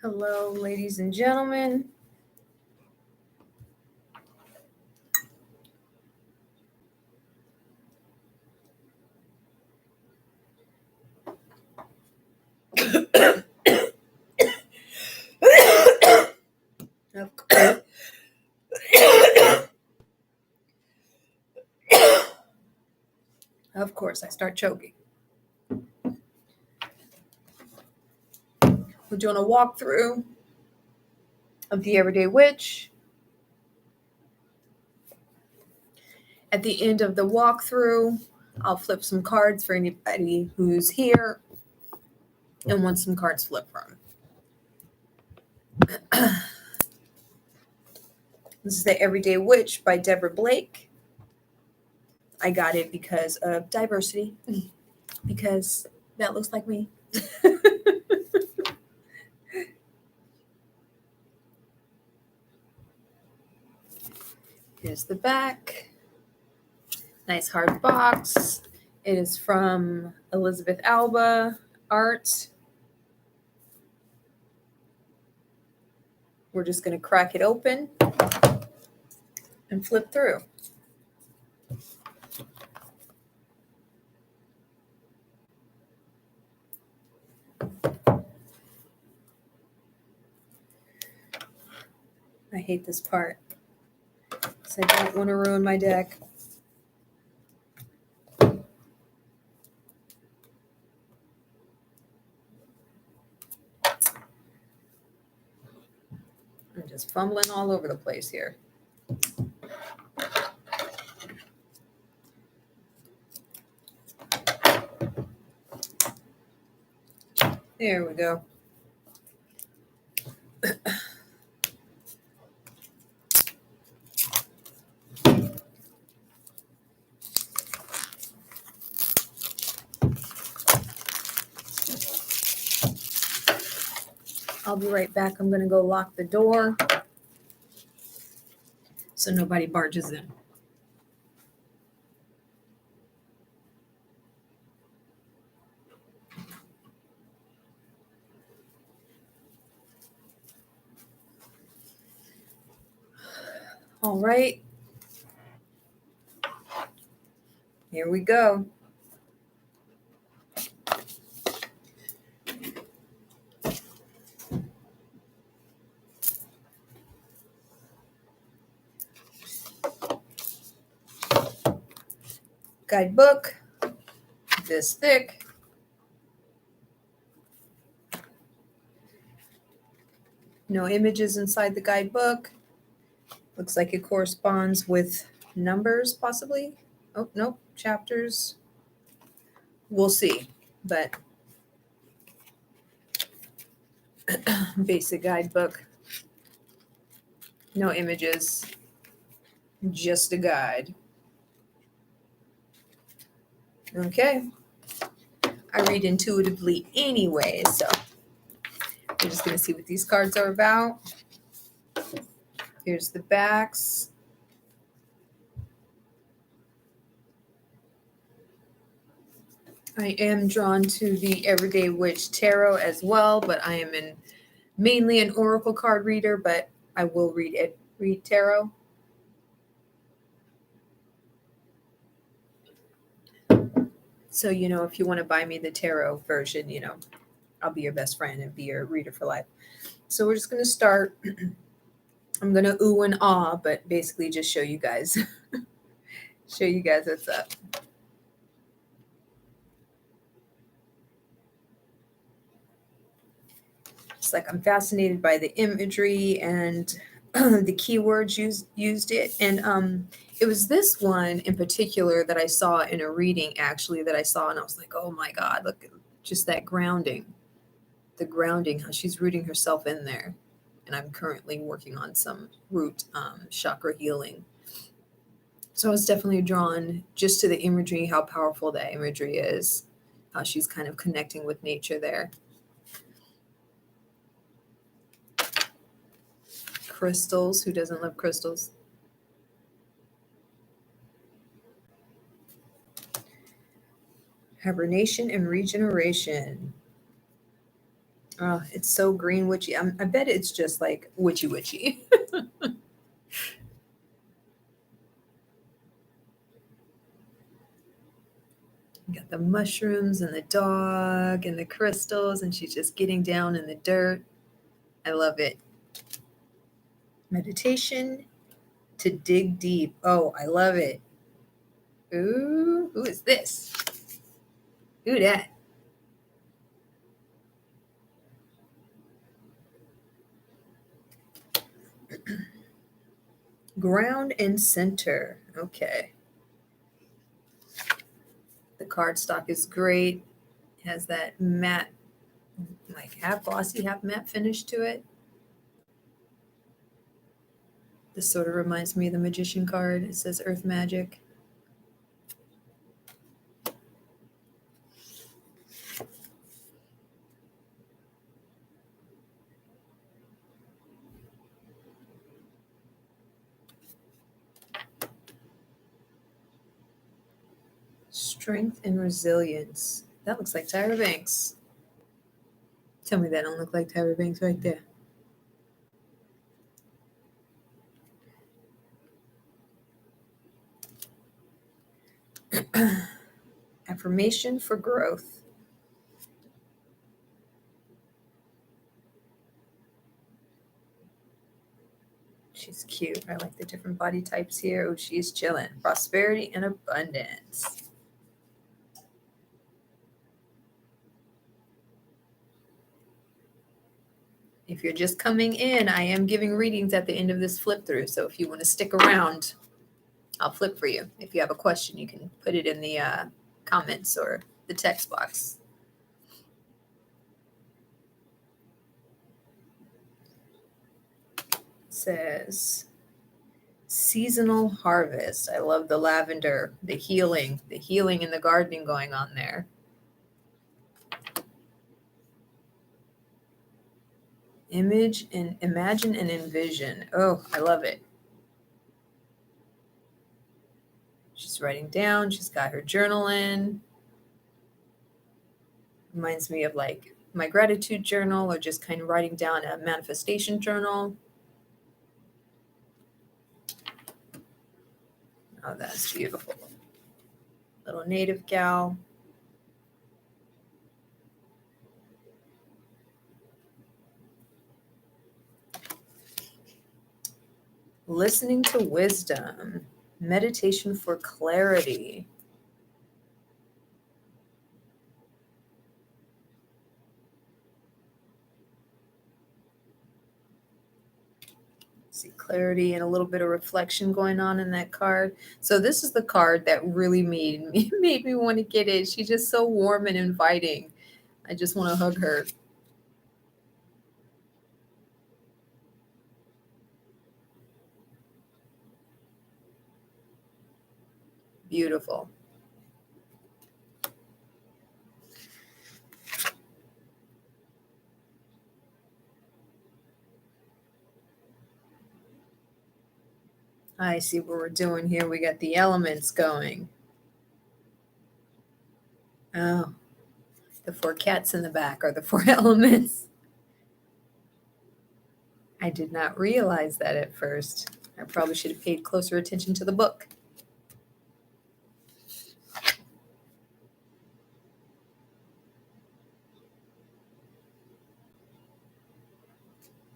Hello, ladies and gentlemen. Of course, of course, I start choking. We're doing a walkthrough of the Everyday Witch. At the end of the walkthrough, I'll flip some cards for anybody who's here and wants some cards flipped from. This is the Everyday Witch by Deborah Blake. I got it because of diversity, because that looks like me. Here's the back. Nice hard box. It is from Elizabeth Alba Art. We're just going to crack it open and flip through. I hate this part because I don't want to ruin my deck. I'm just fumbling all over the place here. There we go. I'll be right back. I'm going to go lock the door so nobody barges in. All right. Here we go. Guidebook, this thick. No images inside the guidebook. Looks like it corresponds with numbers, possibly. Oh, nope, chapters. We'll see, but basic guidebook. No images, just a guide. Okay. I read intuitively anyway, so we're just going to see what these cards are about. Here's the backs. I am drawn to the Everyday Witch Tarot as well, but I am mainly an oracle card reader, but I will read tarot. So, if you want to buy me the tarot version, I'll be your best friend and be your reader for life. So we're just going to start. I'm going to ooh and ah, but basically just show you guys what's up. It's like I'm fascinated by the imagery and the keywords used it. And it was this one in particular that I saw in a reading, actually, that I saw, and I was like, oh my God, look at just that grounding. The grounding, how she's rooting herself in there. And I'm currently working on some root chakra healing. So I was definitely drawn just to the imagery, how powerful that imagery is, how she's kind of connecting with nature there. Crystals, who doesn't love crystals? Hibernation and regeneration. Oh, it's so green witchy. I bet it's just like witchy witchy. You got the mushrooms and the dog and the crystals, and she's just getting down in the dirt. I love it. Meditation to dig deep. Oh, I love it. Ooh, who is this? Who that? Ground and center. Okay. The cardstock is great. It has that matte, like half glossy, half matte finish to it. This sort of reminds me of the Magician card. It says Earth Magic. Strength and resilience. That looks like Tyra Banks. Tell me that don't look like Tyra Banks right there. Affirmation for growth. She's cute. I like the different body types here. Oh, she's chilling. Prosperity and abundance. If you're just coming in, I am giving readings at the end of this flip through. So if you want to stick around, I'll flip for you. If you have a question, you can put it in the comments or the text box. It says seasonal harvest. I love the lavender, the healing and the gardening going on there. Image and imagine and envision. Oh, I love it. She's writing down. She's got her journal in. Reminds me of like my gratitude journal or just kind of writing down a manifestation journal. Oh, that's beautiful. Little native gal. Listening to wisdom. Meditation for clarity. See clarity and a little bit of reflection going on in that card. So this is the card that really made me want to get it. She's just so warm and inviting. I just want to hug her. Beautiful. I see what we're doing here. We got the elements going. Oh, the four cats in the back are the four elements. I did not realize that at first. I probably should have paid closer attention to the book.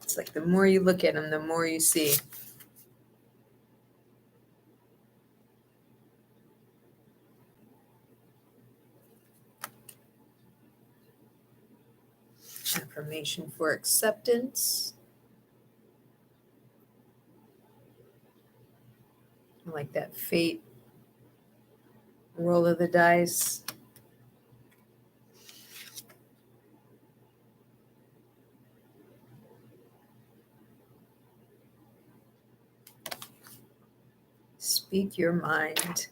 It's like the more you look at them, the more you see. Affirmation for acceptance. I like that fate. Roll of the dice. Speak your mind.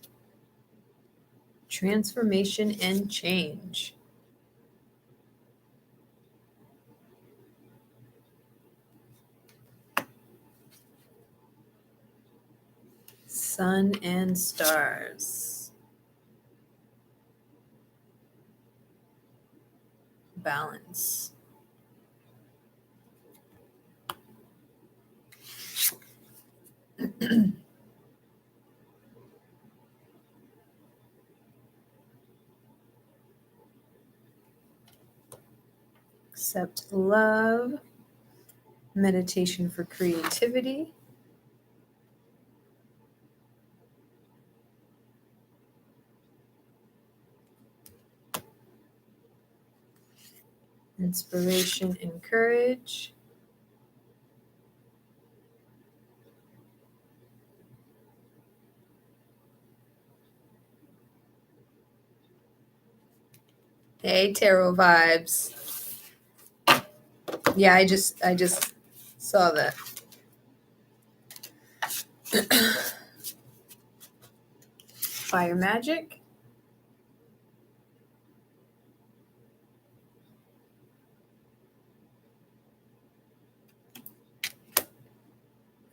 Transformation and change. Sun and stars. Balance. Accept love. Meditation for creativity. Inspiration and courage. Hey, tarot vibes. Yeah, I just saw that. Fire magic.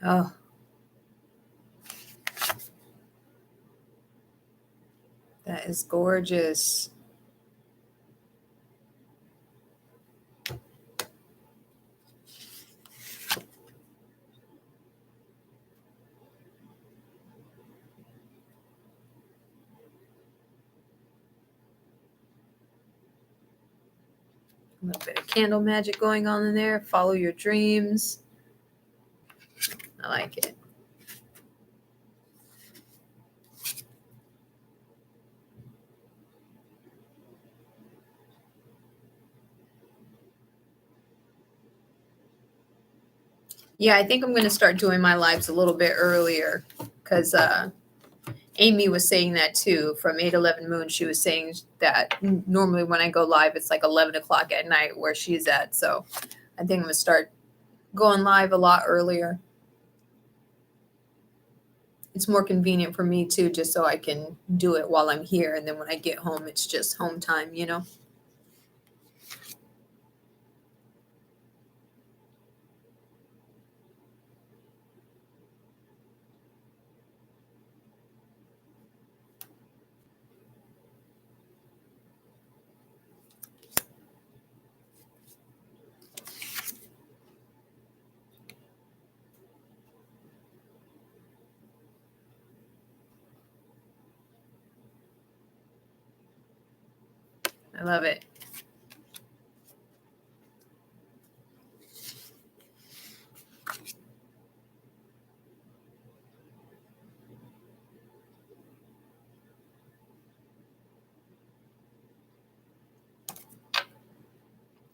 Oh. That is gorgeous. A little bit of candle magic going on in there. Follow your dreams. I like it. Yeah, I think I'm going to start doing my lives a little bit earlier because Amy was saying that too. From 811 Moon, she was saying that normally when I go live, it's like 11 o'clock at night where she's at. So I think I'm going to start going live a lot earlier. It's more convenient for me too, just so I can do it while I'm here. And then when I get home, it's just home time, you know? I love it.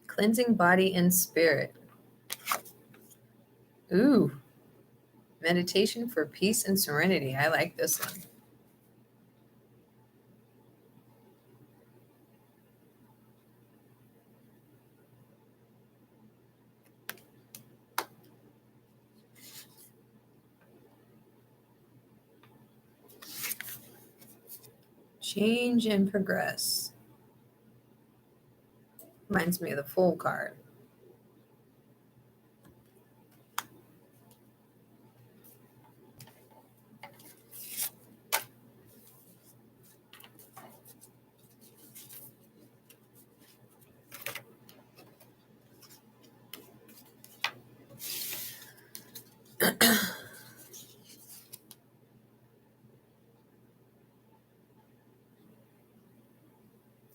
Cleansing body and spirit. Ooh. Meditation for peace and serenity. I like this one. Change and progress. Reminds me of the Fool card.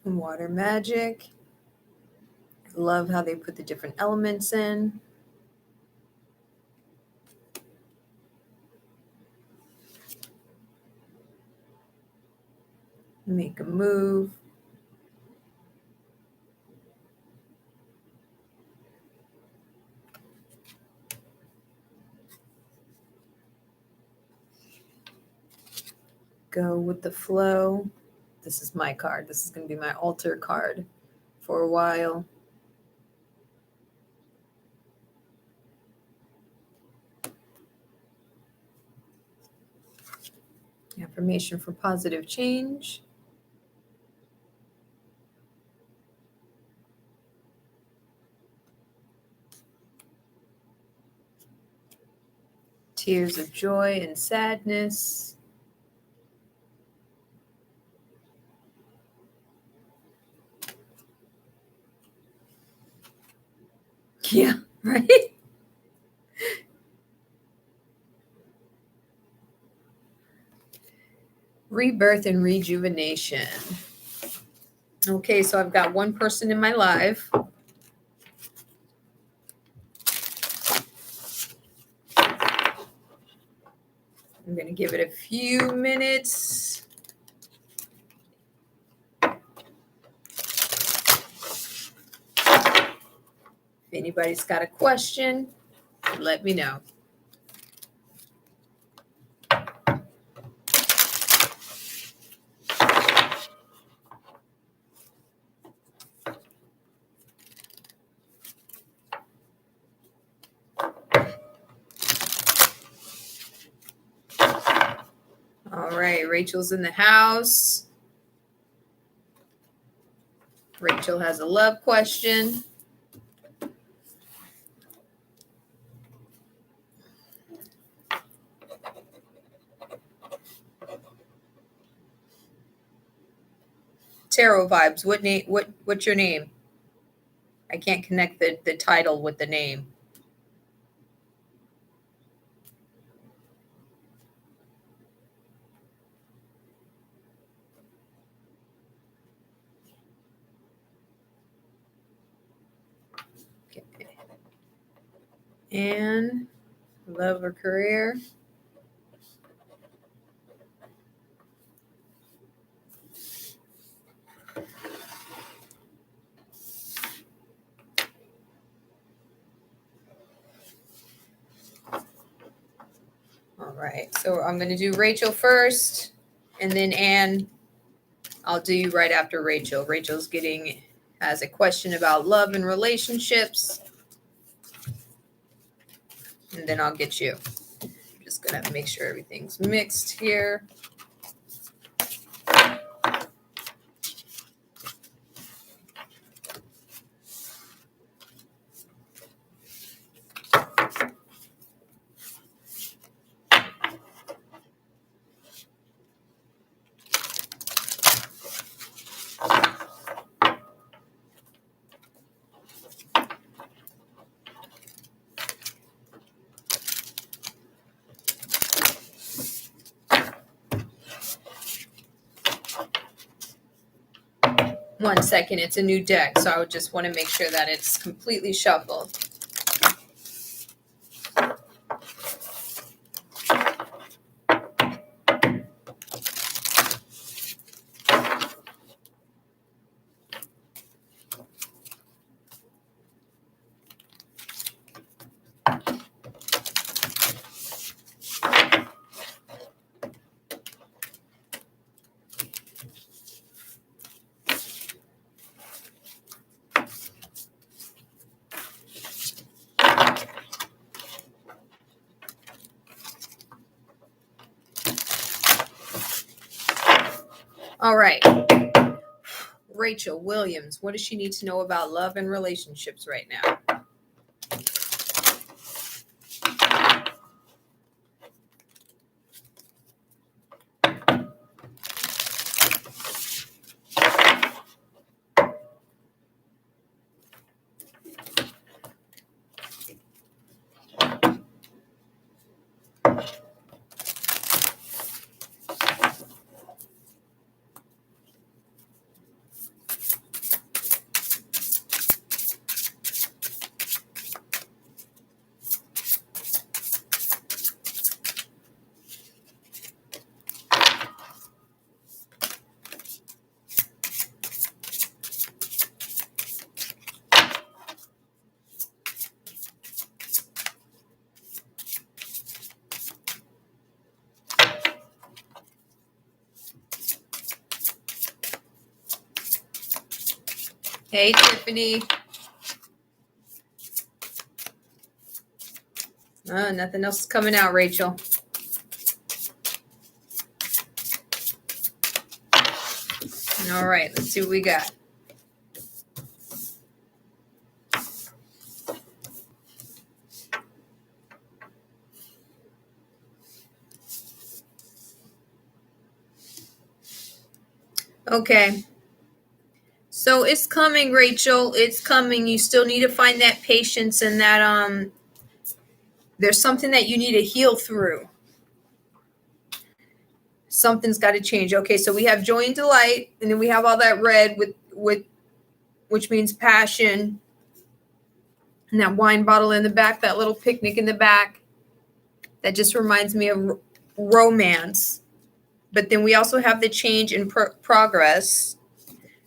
Water magic. I love how they put the different elements in. Make a move. Go with the flow. This is my card. This is going to be my altar card for a while. Affirmation for positive change. Tears of joy and sadness. Yeah, right? Rebirth and rejuvenation. Okay, so I've got one person in my live. give it a few minutes. If anybody's got a question, let me know. All right, Rachel's in the house. Rachel has a love question. Tarot vibes. What name? What's your name? I can't connect the title with the name. Okay. And love or career. All right, so I'm going to do Rachel first, and then Anne, I'll do you right after Rachel. Rachel's has a question about love and relationships, and then I'll get you. I'm just going to make sure everything's mixed here. One second, it's a new deck, so I would just want to make sure that it's completely shuffled. All right. Rachel Williams, what does she need to know about love and relationships right now? Hey, Tiffany. Nothing else is coming out, Rachel. All right, let's see what we got. Okay. So it's coming, Rachel. It's coming. You still need to find that patience and that there's something that you need to heal through. Something's got to change. Okay, so we have joy and delight, and then we have all that red with which means passion. And that wine bottle in the back, that little picnic in the back. That just reminds me of romance, but then we also have the change in progress.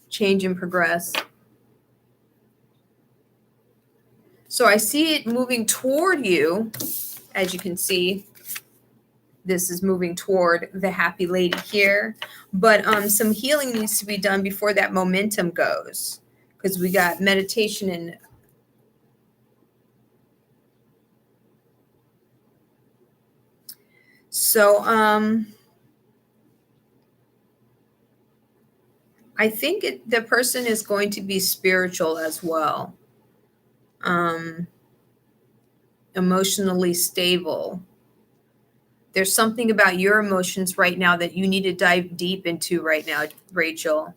Change in progress. So I see it moving toward you, as you can see. This is moving toward the happy lady here, but some healing needs to be done before that momentum goes, because we got meditation and so I think the person is going to be spiritual as well, emotionally stable. There's something about your emotions right now that you need to dive deep into right now, Rachel.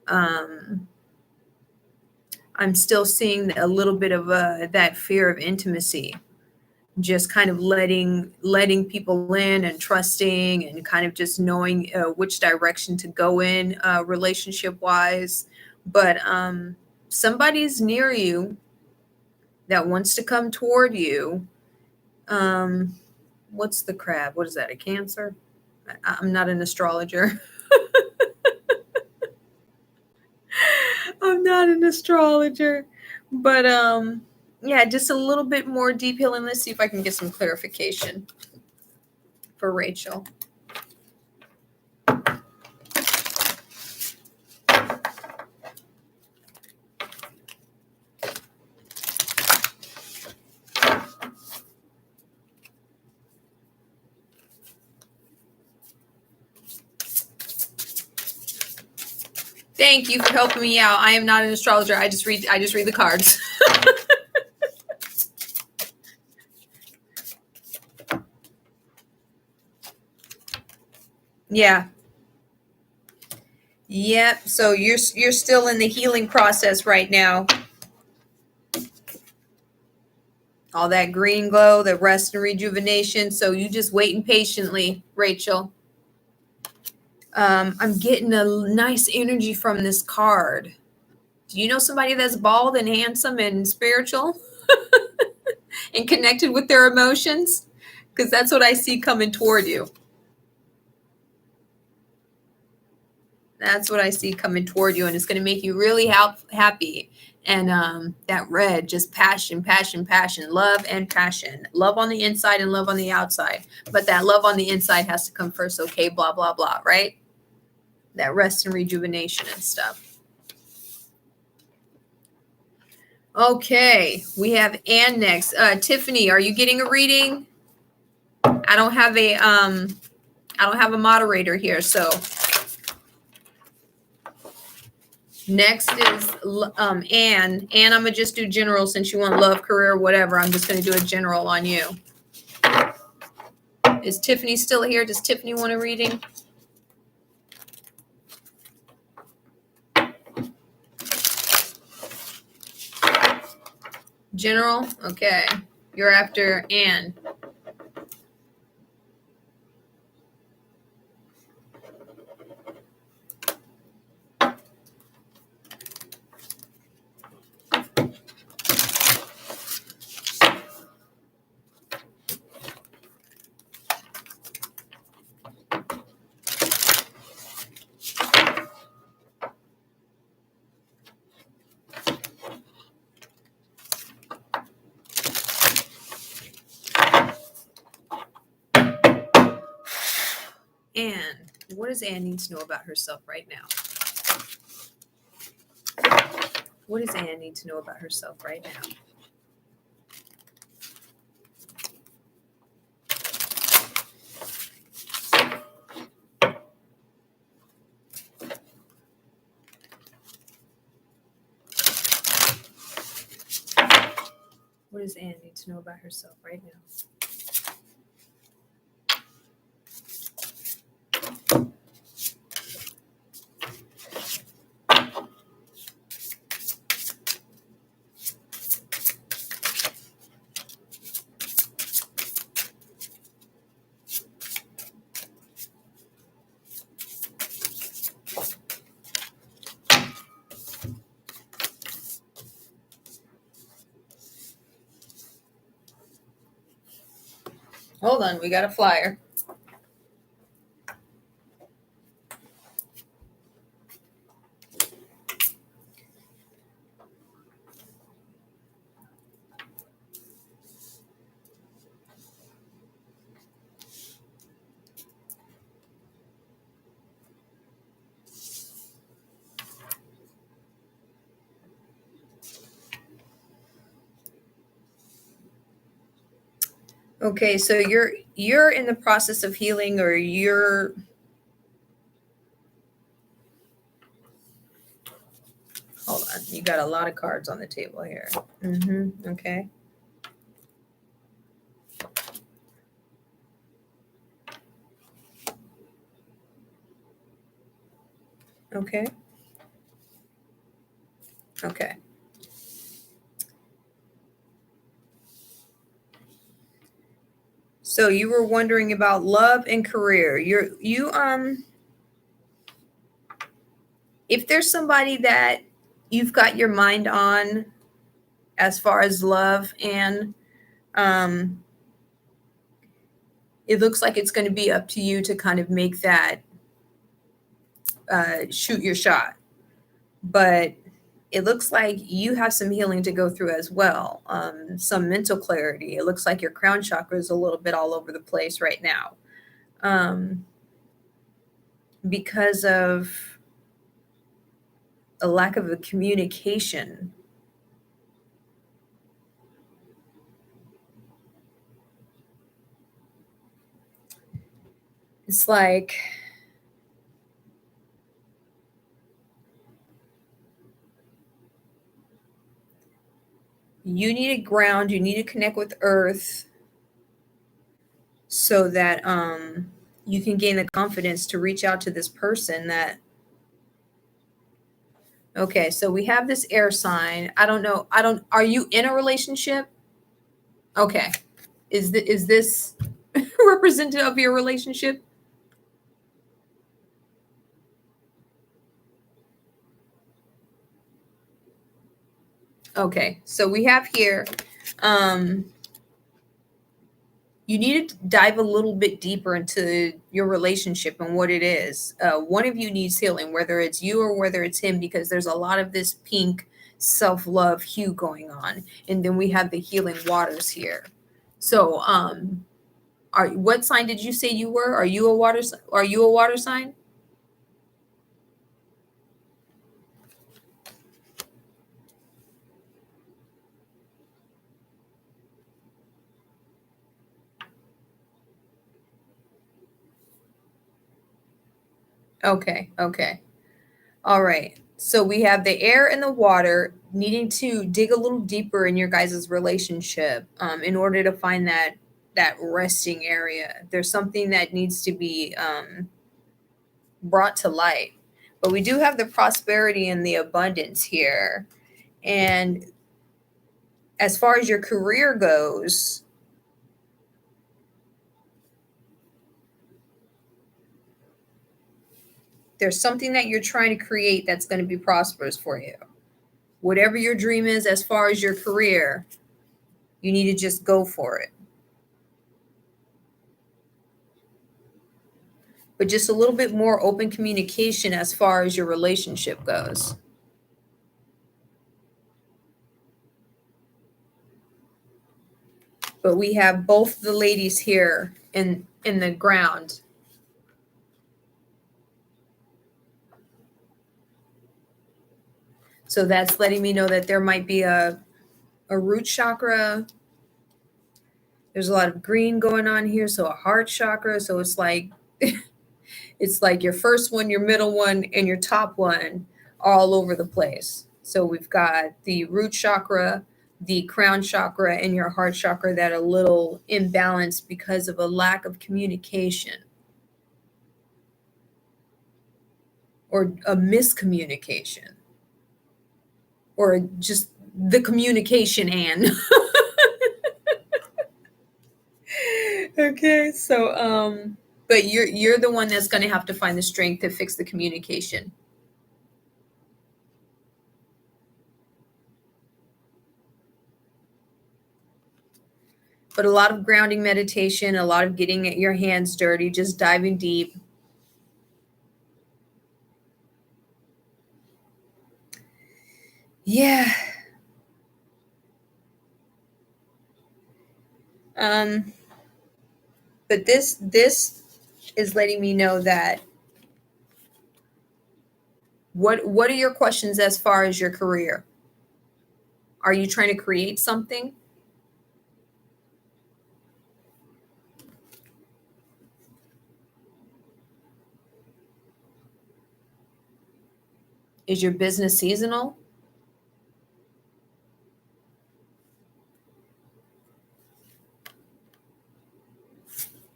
I'm still seeing a little bit of that fear of intimacy, just kind of letting people in and trusting and kind of just knowing which direction to go in relationship wise. But somebody's near you that wants to come toward you. What's the crab? What is that? A Cancer? I'm not an astrologer. I'm not an astrologer, but yeah, just a little bit more deep healing. Let's see if I can get some clarification for Rachel. Thank you for helping me out. I am not an astrologer. I just read the cards. Yeah. Yep. So you're still in the healing process right now. All that green glow, the rest and rejuvenation. So you just waiting patiently, Rachel. I'm getting a nice energy from this card. Do you know somebody that's bald and handsome and spiritual and connected with their emotions? Because that's what I see coming toward you. That's what I see coming toward you, and it's going to make you really happy. And that red, just passion, passion, passion, love and passion. Love on the inside and love on the outside. But that love on the inside has to come first, okay? Blah, blah, blah, right? That rest and rejuvenation and stuff. Okay, we have Ann next. Tiffany, are you getting a reading? I don't have a moderator here, so next is Ann. Ann, I'm gonna just do general since you want love, career, whatever. I'm just gonna do a general on you. Is Tiffany still here? Does Tiffany want a reading? General? Okay. You're after Ann. Ann, what does Ann need to know about herself right now? What does Ann need to know about herself right now? What does Ann need to know about herself right now? Hold on, we got a flyer. Okay, so you're in the process of healing, or you're, hold on, you got a lot of cards on the table here. Okay. Okay. Okay. So you were wondering about love and career. If there's somebody that you've got your mind on as far as love, and um it looks like it's going to be up to you to kind of make that shoot your shot. But it looks like you have some healing to go through as well. Some mental clarity. It looks like your crown chakra is a little bit all over the place right now, um, because of a lack of a communication. It's like you need to ground, you need to connect with earth so that you can gain the confidence to reach out to this person that, okay, so we have this air sign. I don't know. I don't, are you in a relationship? Okay. Is this representative of your relationship? Okay. So we have here, um you need to dive a little bit deeper into your relationship and what it is. One of you needs healing, whether it's you or whether it's him, because there's a lot of this pink self-love hue going on. And then we have the healing waters here. So, what sign did you say you were? Are you a water sign? Okay, okay. All right. So we have the air and the water needing to dig a little deeper in your guys' relationship, in order to find that resting area. There's something that needs to be brought to light. But we do have the prosperity and the abundance here. And as far as your career goes, there's something that you're trying to create that's going to be prosperous for you. Whatever your dream is as far as your career, you need to just go for it. But just a little bit more open communication as far as your relationship goes. But we have both the ladies here in the ground. So that's letting me know that there might be a root chakra. There's a lot of green going on here, so a heart chakra. So it's like it's like your first one, your middle one, and your top one are all over the place. So we've got the root chakra, the crown chakra, and your heart chakra that are a little imbalanced because of a lack of communication or a miscommunication or just the communication and okay, so but you're the one that's going to have to find the strength to fix the communication. But a lot of grounding meditation, a lot of getting your hands dirty, just diving deep. Yeah. Um, but this is letting me know that what are your questions as far as your career? Are you trying to create something? Is your business seasonal?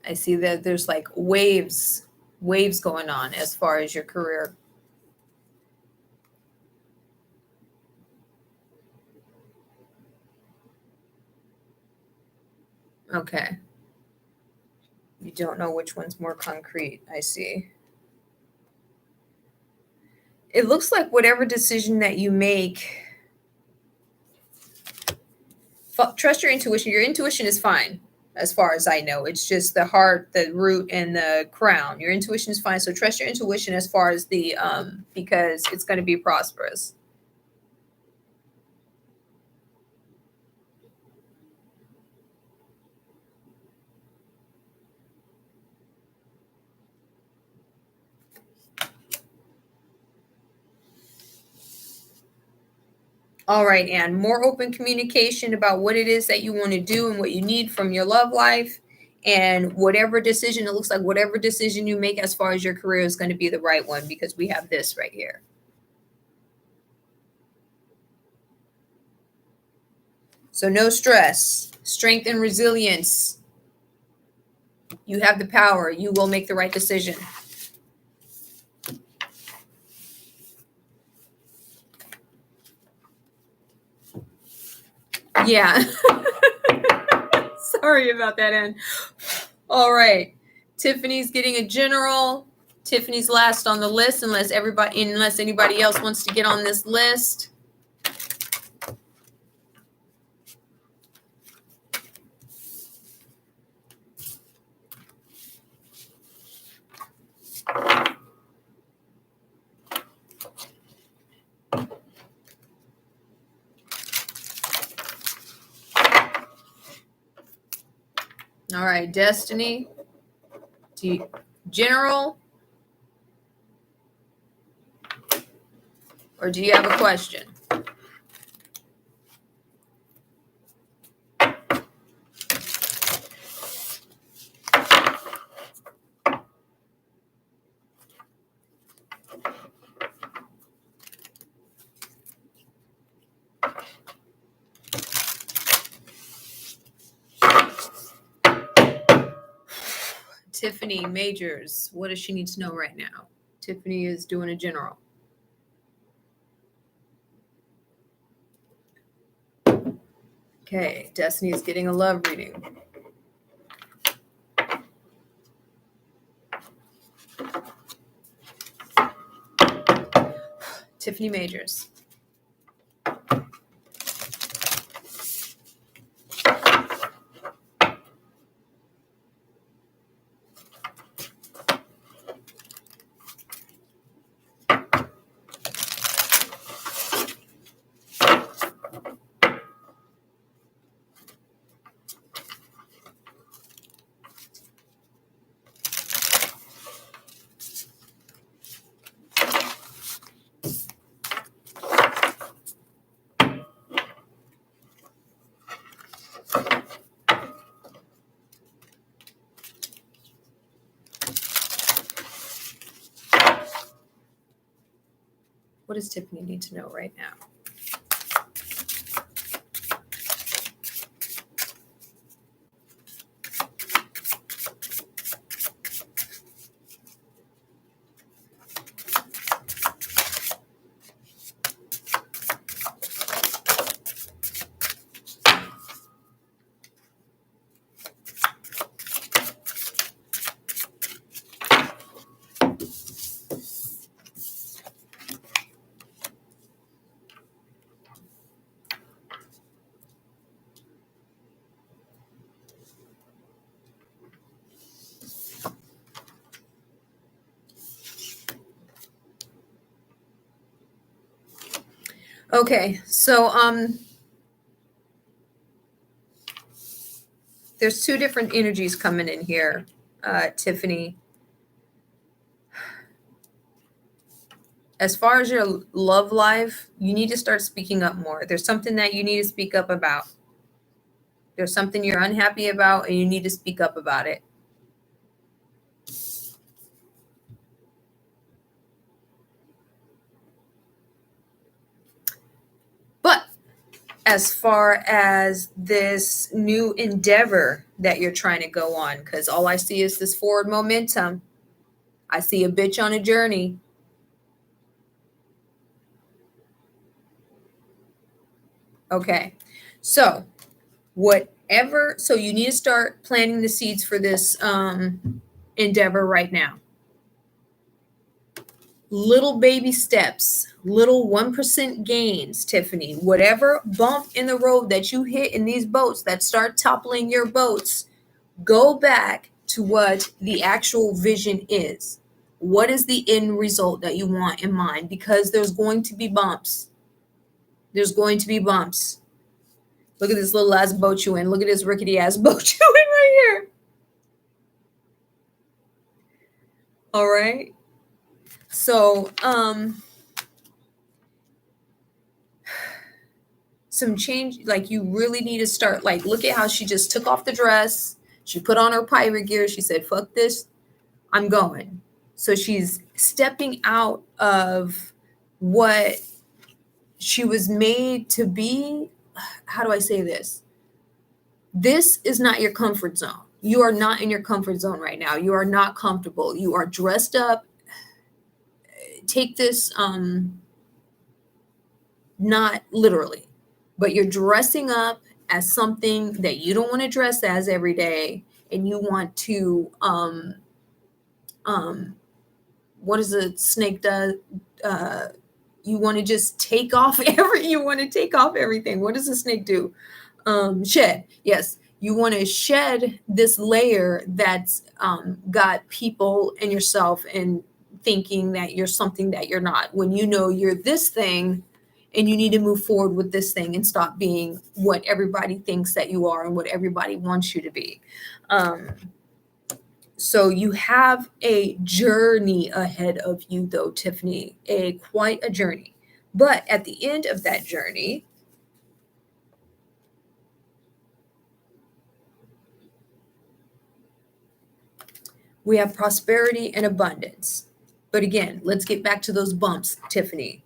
I see that there's like waves going on as far as your career. Okay. You don't know which one's more concrete. I see. It looks like whatever decision that you make, trust your intuition. Your intuition is fine, as far as I know. It's just the heart, the root, and the crown. Your intuition is fine. So trust your intuition as far as the because it's going to be prosperous. All right, Anne, more open communication about what it is that you want to do and what you need from your love life. And whatever decision, it looks like whatever decision you make as far as your career is going to be the right one because we have this right here. So, no stress, strength and resilience. You have the power. You will make the right decision. Yeah. Sorry about that, Anne. All right. Tiffany's getting a general. Tiffany's last on the list unless anybody else wants to get on this list. All right, Destiny. General? Or do you have a question? Tiffany Majors, what does she need to know right now? Tiffany is doing a general. Okay, Destiny is getting a love reading. Tiffany Majors. What does Tiffany need to know right now? Okay, so there's two different energies coming in here, Tiffany. As far as your love life, you need to start speaking up more. There's something that you need to speak up about. There's something you're unhappy about, and you need to speak up about it. as far as this new endeavor that you're trying to go on? Because all I see is this forward momentum. I see a bitch on a journey. Okay. So so you need to start planting the seeds for this endeavor right now. Little baby steps, little 1% gains, Tiffany. Whatever bump in the road that you hit in these boats that start toppling your boats, go back to what the actual vision is. What is the end result that you want in mind? Because there's going to be bumps. There's going to be bumps. Look at this little ass boat you in. Look at this rickety ass boat you in right here. All right. So, some change, like you really need to start, like, look at how she just took off the dress. She put on her pirate gear. She said, fuck this. I'm going. So she's stepping out of what she was made to be. How do I say this? This is not your comfort zone. You are not in your comfort zone right now. You are not comfortable. You are dressed up. Take this not literally, but you're dressing up as something that you don't want to dress as every day, and you want to what does a snake do? You want to just take off you want to take off everything. What does a snake do? Shed. Yes. You want to shed this layer that's got people and yourself and thinking that you're something that you're not, when you know you're this thing, and you need to move forward with this thing and stop being what everybody thinks that you are and what everybody wants you to be. So you have a journey ahead of you, though, Tiffany, quite a journey. But at the end of that journey, we have prosperity and abundance. But again, let's get back to those bumps, Tiffany.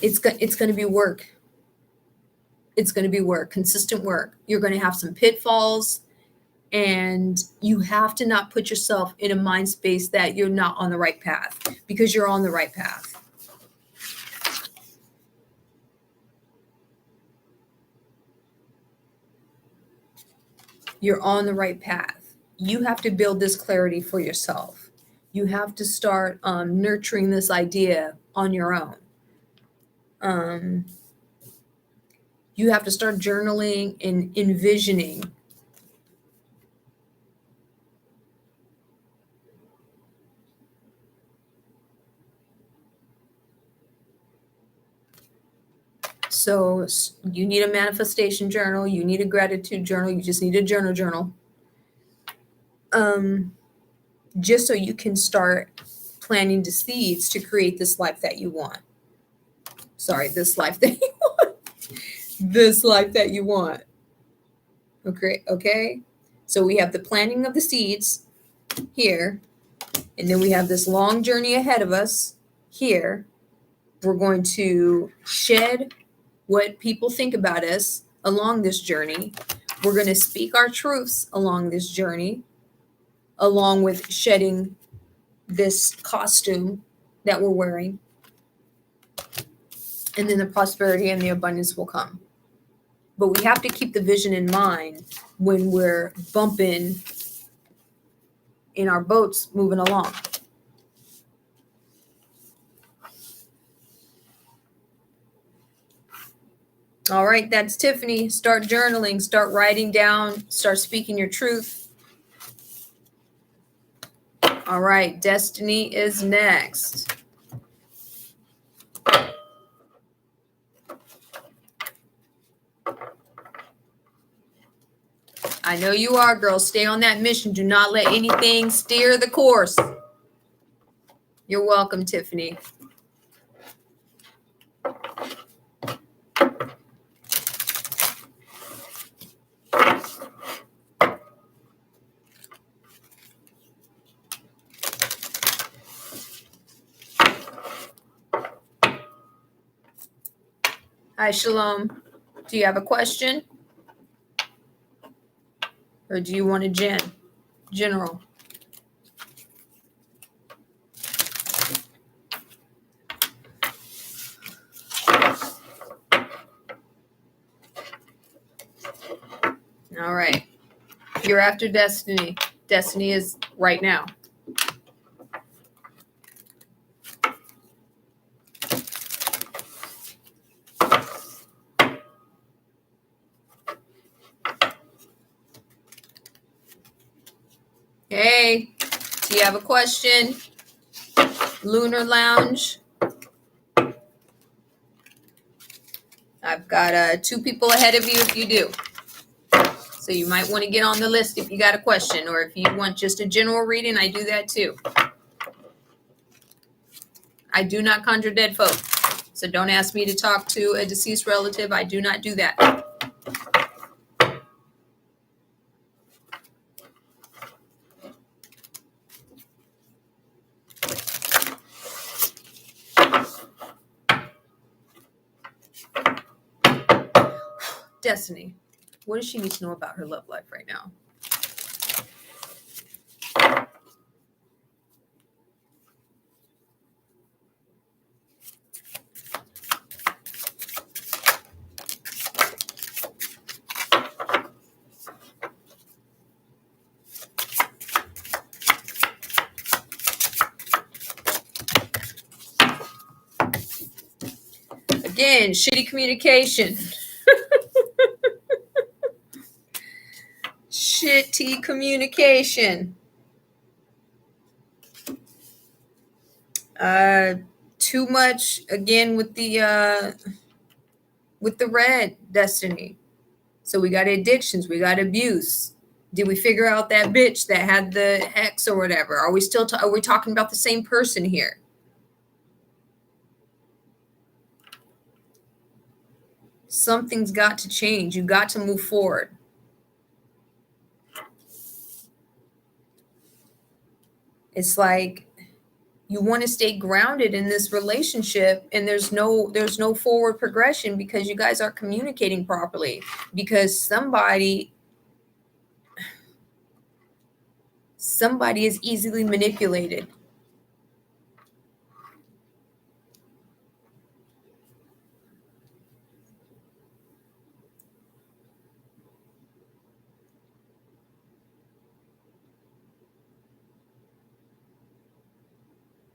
It's going to be work. It's going to be work, consistent work. You're going to have some pitfalls, and you have to not put yourself in a mind space that you're not on the right path, because you're on the right path. You're on the right path. You have to build this clarity for yourself. You have to start nurturing this idea on your own. You have to start journaling and envisioning. So you need a manifestation journal. You need a gratitude journal. You just need a journal. Just so you can start planting the seeds to create this life that you want. Sorry, this life that you want. This life that you want. Okay. So we have the planting of the seeds here, and then we have this long journey ahead of us here. We're going to shed what people think about us along this journey. We're going to speak our truths along this journey, along with shedding this costume that we're wearing. And then the prosperity and the abundance will come. But we have to keep the vision in mind when we're bumping in our boats moving along. All right, that's Tiffany. Start journaling, start writing down, start speaking your truth. All right, Destiny is next. I know you are, girl. Stay on that mission. Do not let anything steer the course. You're welcome, Tiffany. Hi, Shalom. Do you have a question? Or do you want a general? All right. You're after destiny. Destiny is right now. Hey, do you have a question? Lunar Lounge. I've got 2 people ahead of you if you do. So you might want to get on the list if you got a question, or if you want just a general reading, I do that too. I do not conjure dead folk. So don't ask me to talk to a deceased relative. I do not do that. Destiny. What does she need to know about her love life right now? Again, shitty communication. Shitty communication. Too much again with the red destiny. So we got addictions, we got abuse. Did we figure out that bitch that had the hex or whatever? Are we still are we talking about the same person here? Something's got to change. You got to move forward. It's like you want to stay grounded in this relationship, and there's no forward progression because you guys aren't communicating properly, because somebody is easily manipulated.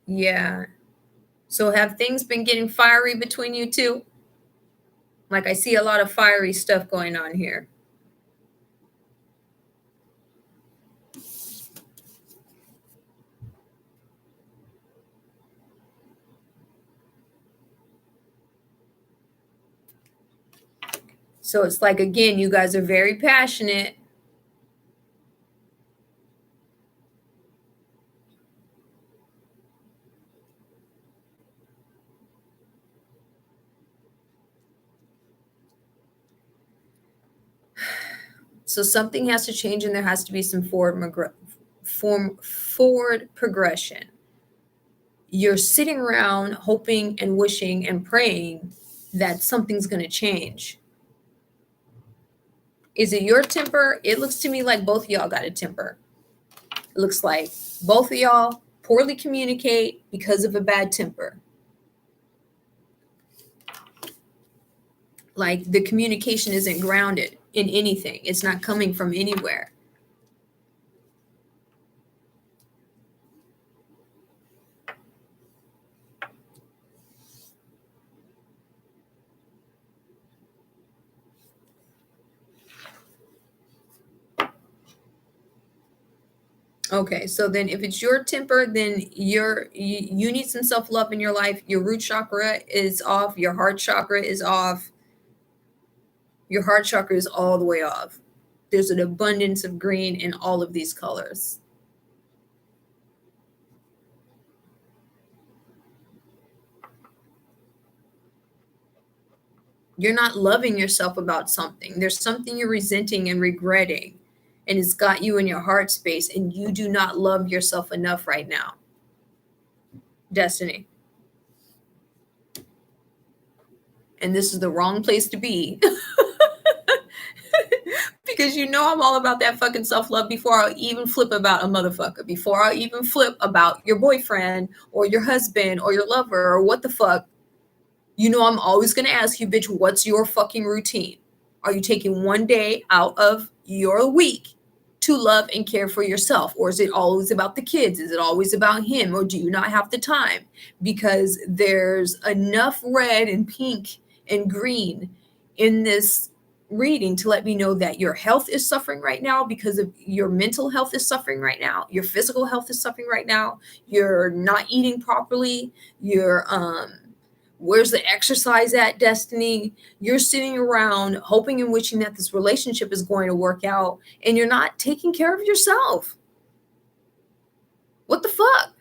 Yeah. So have things been getting fiery between you two? Like I see a lot of fiery stuff going on here. So it's like, again, you guys are very passionate. So something has to change, and there has to be some forward progression. You're sitting around hoping and wishing and praying that something's going to change. Is it your temper? It looks to me like both of y'all got a temper. It looks like both of y'all poorly communicate because of a bad temper. Like the communication isn't grounded in anything. It's not coming from anywhere. Okay, so then if it's your temper, then you need some self-love in your life. Your root chakra is off, your heart chakra is off. Your heart chakra is all the way off. There's an abundance of green in all of these colors. You're not loving yourself about something. There's something you're resenting and regretting, and it's got you in your heart space, and you do not love yourself enough right now. Destiny. and this is the wrong place to be. Because you know I'm all about that fucking self-love before I even flip about a motherfucker, before I even flip about your boyfriend or your husband or your lover or what the fuck. You know I'm always going to ask you, bitch, what's your fucking routine? Are you taking one day out of your week to love and care for yourself? Or is it always about the kids? Is it always about him? Or do you not have the time? Because there's enough red and pink and green in this reading to let me know that your health is suffering right now, because of your mental health is suffering right now, your physical health is suffering right now, you're not eating properly, you're where's the exercise at, Destiny? You're sitting around hoping and wishing that this relationship is going to work out, and you're not taking care of yourself. What the fuck?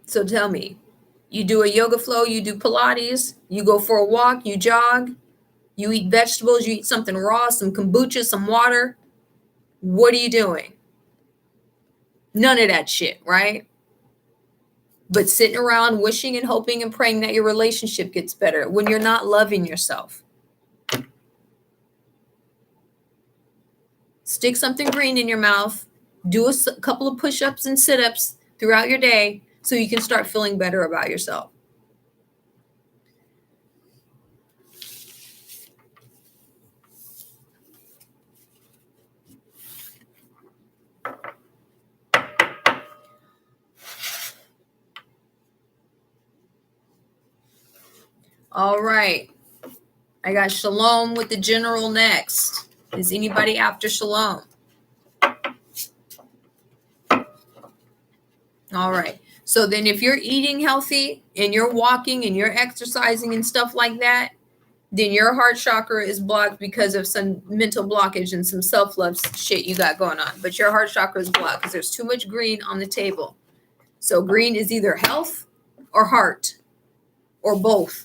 So tell me, you do a yoga flow, you do Pilates, you go for a walk, you jog, you eat vegetables, you eat something raw, some kombucha, some water. What are you doing? None of that shit, right? But sitting around wishing and hoping and praying that your relationship gets better when you're not loving yourself. Stick something green in your mouth, do a couple of push-ups and sit-ups throughout your day so you can start feeling better about yourself. All right. I got Shalom with the general next. Is anybody after Shalom? All right. So then if you're eating healthy and you're walking and you're exercising and stuff like that, then your heart chakra is blocked because of some mental blockage and some self-love shit you got going on. But your heart chakra is blocked because there's too much green on the table. So green is either health or heart or both.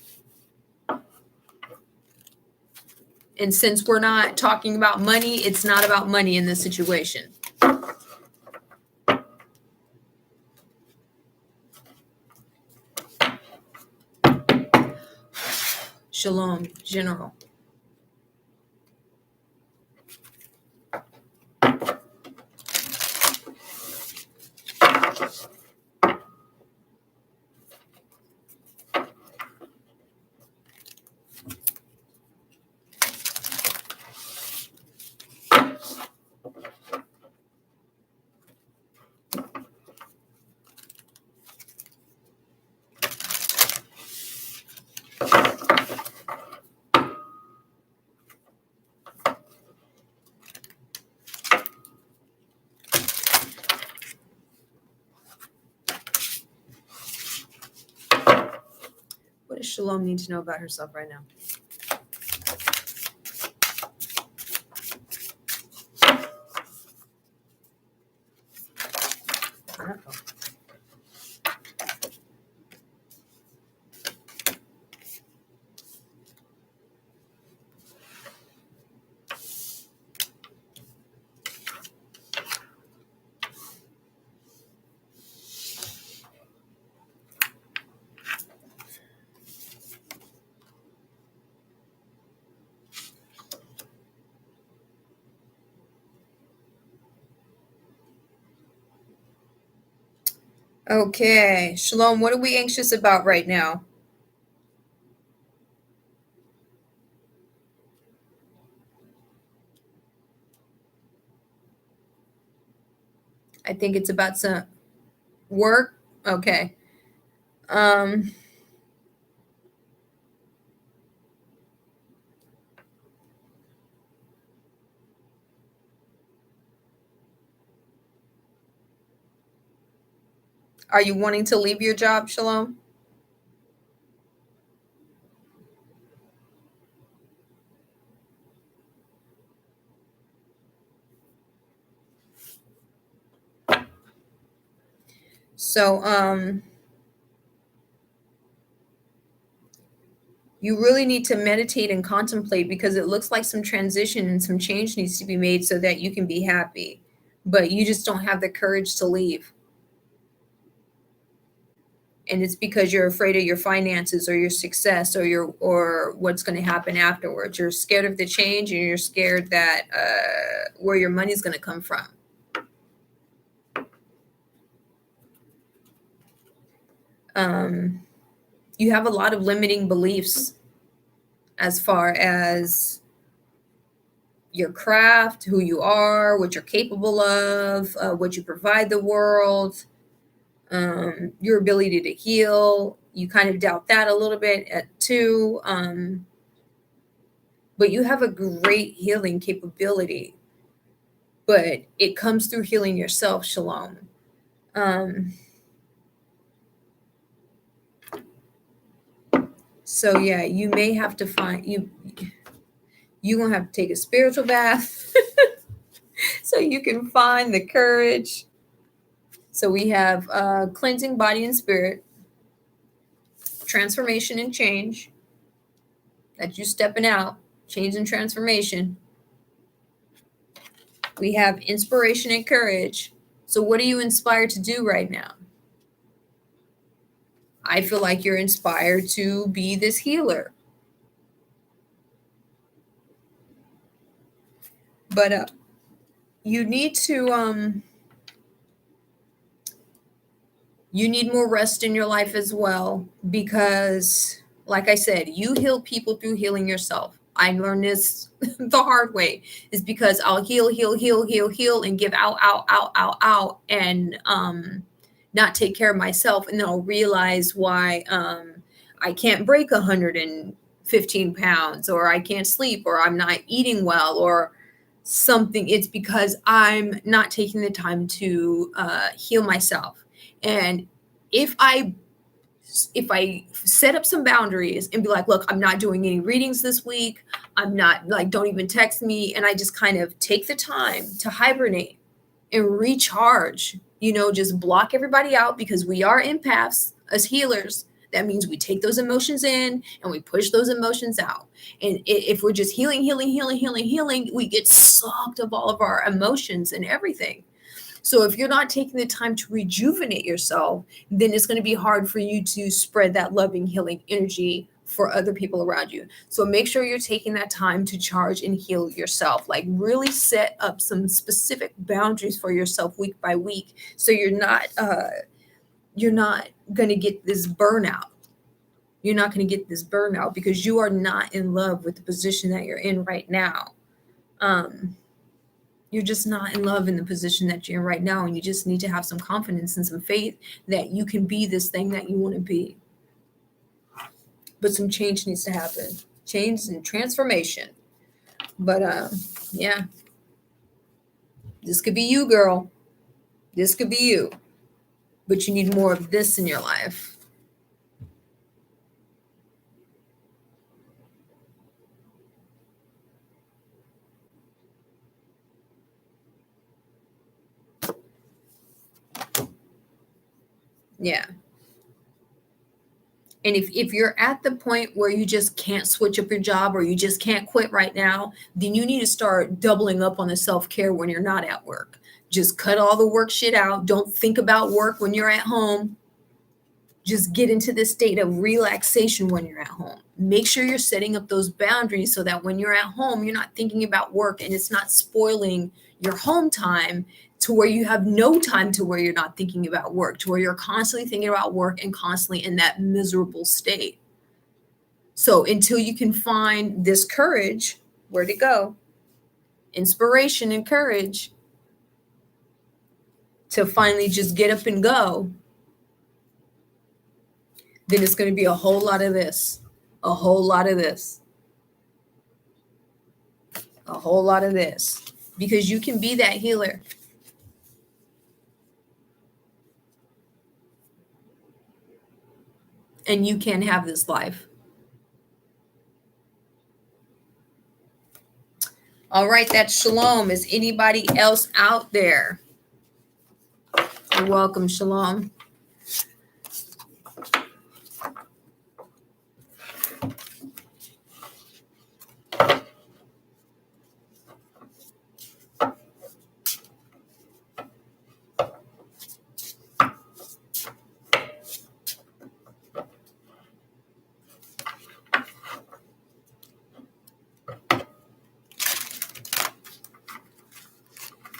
And since we're not talking about money, it's not about money in this situation. Shalom, General. What does Shalom need to know about herself right now? Uh-oh. Okay, Shalom, what are we anxious about right now? I think it's about some work. Okay. Are you wanting to leave your job, Shalom? So you really need to meditate and contemplate, because it looks like some transition and some change needs to be made so that you can be happy, but you just don't have the courage to leave. And it's because you're afraid of your finances or your success or what's going to happen afterwards. You're scared of the change, and you're scared that where your money's going to come from. You have a lot of limiting beliefs as far as your craft, who you are, what you're capable of, what you provide the world, your ability to heal. You kind of doubt that a little bit too. But you have a great healing capability, but it comes through healing yourself, Shalom. So yeah, you may have to find you're gonna have to take a spiritual bath so you can find the courage. So we have cleansing body and spirit, transformation and change. That you stepping out, change and transformation. We have inspiration and courage. So what are you inspired to do right now? I feel like you're inspired to be this healer. But you need to you need more rest in your life as well, because like I said, you heal people through healing yourself. I learned this the hard way, is because I'll heal, and give out, and not take care of myself, and then I'll realize why I can't break 115 pounds, or I can't sleep, or I'm not eating well, or something. It's because I'm not taking the time to heal myself. And if I set up some boundaries and be like, look, I'm not doing any readings this week. I'm not, like, don't even text me. And I just kind of take the time to hibernate and recharge, just block everybody out, because we are empaths as healers. That means we take those emotions in and we push those emotions out. And if we're just healing, we get sucked of all of our emotions and everything. So if you're not taking the time to rejuvenate yourself, then it's going to be hard for you to spread that loving, healing energy for other people around you. So make sure you're taking that time to charge and heal yourself. Like, really set up some specific boundaries for yourself week by week, so you're not going to get this burnout. You're not going to get this burnout because you are not in love with the position that you're in right now. You're just not in love in the position that you're in right now, and you just need to have some confidence and some faith that you can be this thing that you want to be. But some change needs to happen. Change and transformation. But yeah. This could be you, girl. This could be you. But you need more of this in your life. Yeah. And if you're at the point where you just can't switch up your job, or you just can't quit right now, then you need to start doubling up on the self-care when you're not at work. Just cut all the work shit out. Don't think about work when you're at home. Just get into this state of relaxation when you're at home. Make sure you're setting up those boundaries so that when you're at home, you're not thinking about work, and it's not spoiling your home time to where you have no time to where you're not thinking about work, to where you're constantly thinking about work and constantly in that miserable state. So until you can find this courage, where to go, inspiration and courage to finally just get up and go, then it's going to be a whole lot of this, a whole lot of this, a whole lot of this, because you can be that healer. And you can have this life. All right, that's Shalom. Is anybody else out there? You're welcome, Shalom.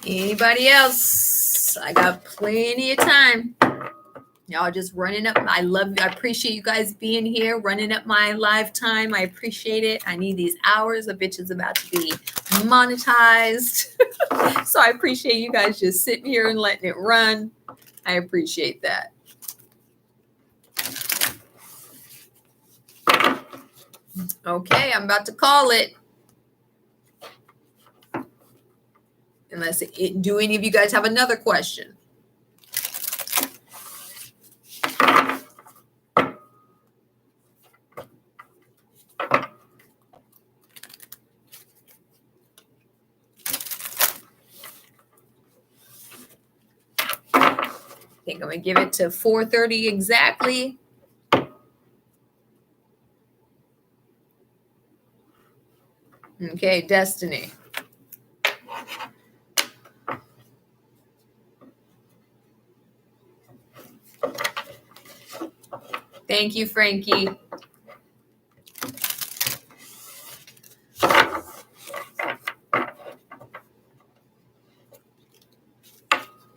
Anybody else? I got plenty of time. Y'all just running up. I appreciate you guys being here, running up my live time. I appreciate it. I need these hours. The bitch is about to be monetized. So I appreciate you guys just sitting here and letting it run. I appreciate that. Okay, I'm about to call it. Do any of you guys have another question? I think I'm gonna give it to 4:30 exactly. Okay, Destiny. Thank you, Frankie.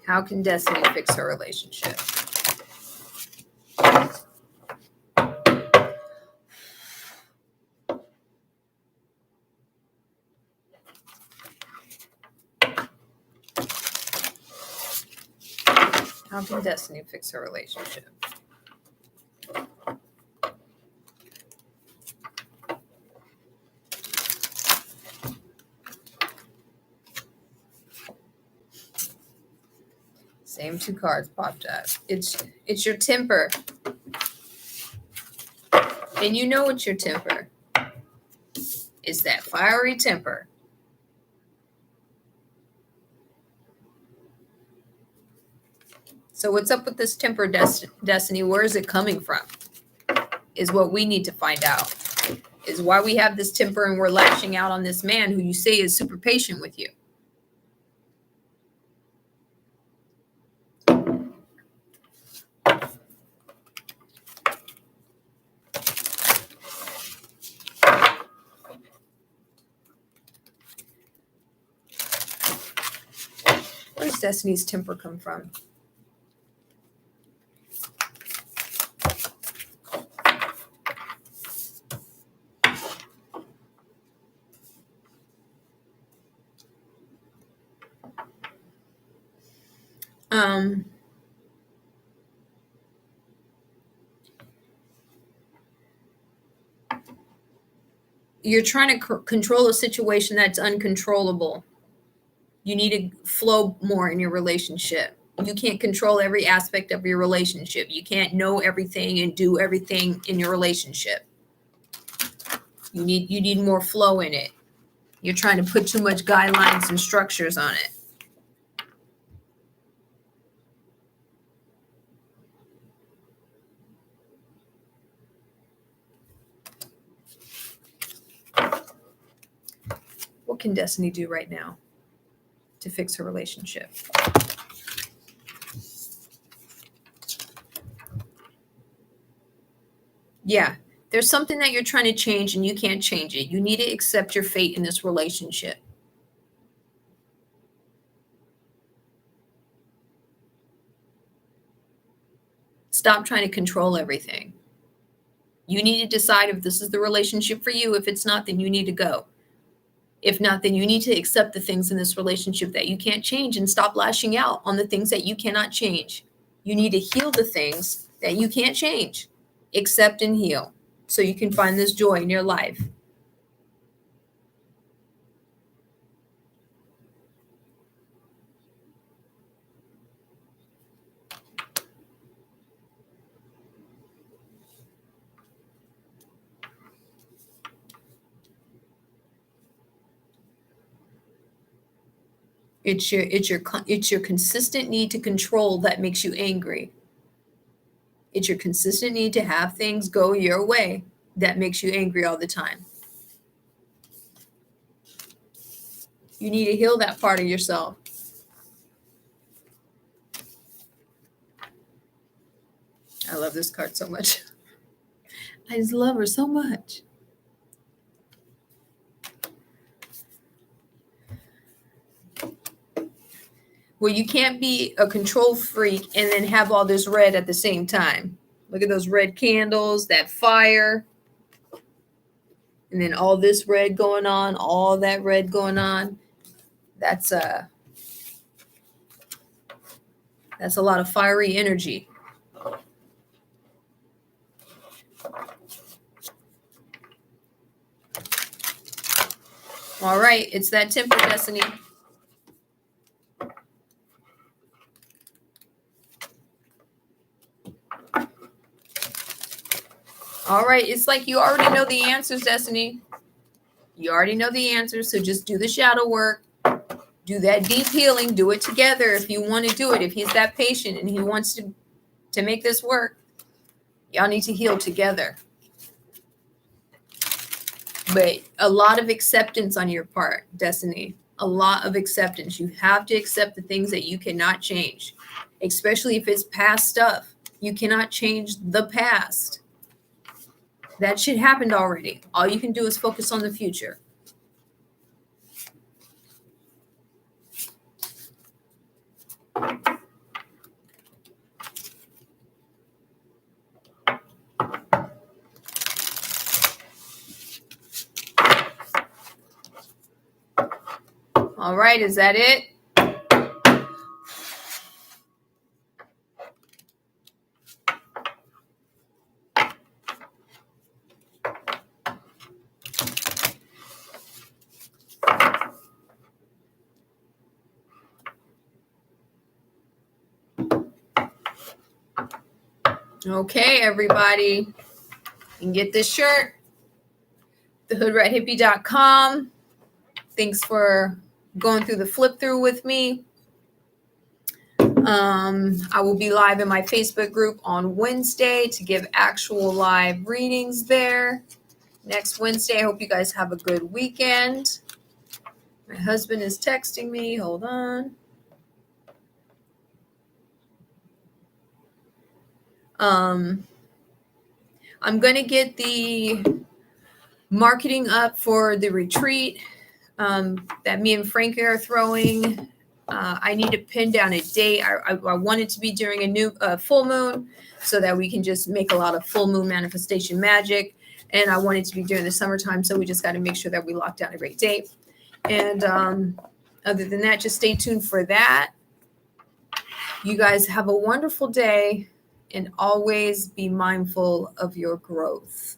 How can Destiny fix her relationship? How can Destiny fix her relationship? Same two cards popped up. It's your temper. And you know it's your temper. It's that fiery temper. So what's up with this temper, Destiny? Where is it coming from? Is what we need to find out. Is why we have this temper and we're lashing out on this man who you say is super patient with you. Where does Destiny's temper come from? You're trying to control a situation that's uncontrollable. You need to flow more in your relationship. You can't control every aspect of your relationship. You can't know everything and do everything in your relationship. You need more flow in it. You're trying to put too much guidelines and structures on it. What can Destiny do right now to fix her relationship? Yeah, there's something that you're trying to change and you can't change it. You need to accept your fate in this relationship. Stop trying to control everything. You need to decide if this is the relationship for you. If it's not, then you need to go. If not, then you need to accept the things in this relationship that you can't change and stop lashing out on the things that you cannot change. You need to heal the things that you can't change. Accept and heal so you can find this joy in your life. It's your consistent need to control that makes you angry. It's your consistent need to have things go your way that makes you angry all the time. You need to heal that part of yourself. I love this card so much. I just love her so much. Well, you can't be a control freak and then have all this red at the same time. Look at those red candles, that fire, and then all this red going on, all that red going on. That's a lot of fiery energy. All right, it's that temper, Destiny. All right, it's like you already know the answers, Destiny. You already know the answers, so just do the shadow work. Do that deep healing. Do it together if you want to do it. If he's that patient and he wants to make this work, y'all need to heal together. But a lot of acceptance on your part, Destiny. A lot of acceptance. You have to accept the things that you cannot change, especially if it's past stuff. You cannot change the past. That shit happened already. All you can do is focus on the future. All right, is that it? Okay, everybody. You can get this shirt, thehoodrathippie.com. Thanks for going through the flip through with me. I will be live in my Facebook group on Wednesday to give actual live readings there. Next Wednesday, I hope you guys have a good weekend. My husband is texting me. Hold on. I'm going to get the marketing up for the retreat that me and Frank are throwing. I need to pin down a date. I want it to be during a new full moon so that we can just make a lot of full moon manifestation magic. And I want it to be during the summertime. So we just got to make sure that we lock down a great date. And other than that, just stay tuned for that. You guys have a wonderful day and always be mindful of your growth.